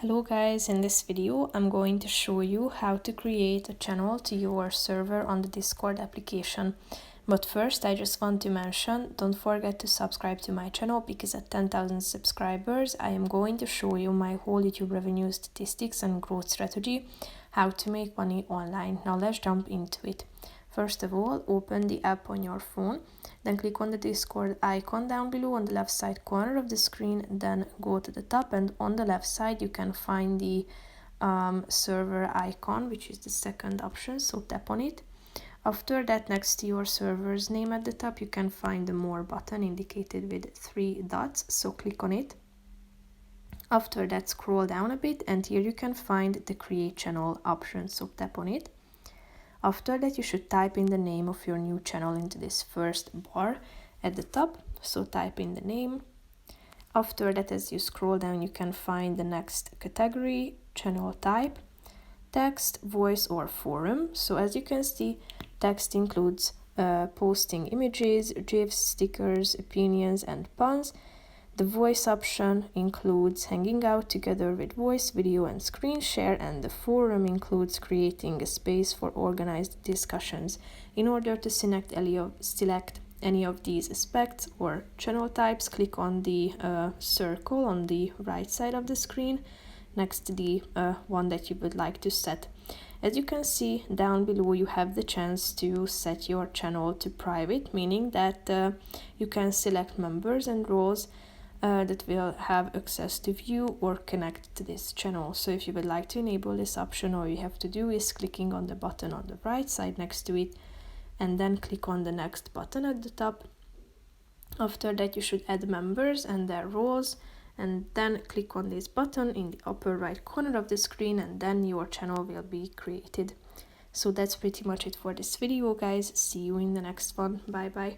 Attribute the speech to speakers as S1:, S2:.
S1: Hello guys, in this video I'm going to show you how to create a channel to your server on the Discord application. But first I just want to mention, don't forget to subscribe to my channel because at 10,000 subscribers I am going to show you my whole YouTube revenue statistics and growth strategy, how to make money online. Now let's jump into it. First of all, open the app on your phone, then click on the Discord icon down below on the left side corner of the screen, then go to the top and on the left side you can find the server icon, which is the second option, so tap on it. After that, next to your server's name at the top, you can find the More button indicated with 3 dots, so click on it. After that, scroll down a bit and here you can find the Create Channel option, so tap on it. After that, you should type in the name of your new channel into this first bar at the top, so type in the name. After that, as you scroll down, you can find the next category, channel type, text, voice or forum. So as you can see, text includes posting images, GIFs, stickers, opinions and puns. The voice option includes hanging out together with voice, video and screen share, and the forum includes creating a space for organized discussions. In order to select any of these aspects or channel types, click on the circle on the right side of the screen next to the one that you would like to set. As you can see down below, you have the chance to set your channel to private, meaning that you can select members and roles that will have access to view or connect to this channel. So if you would like to enable this option, all you have to do is clicking on the button on the right side next to it and then click on the next button at the top. After that, you should add members and their roles and then click on this button in the upper right corner of the screen and then your channel will be created. So that's pretty much it for this video guys. See you in the next one. Bye bye.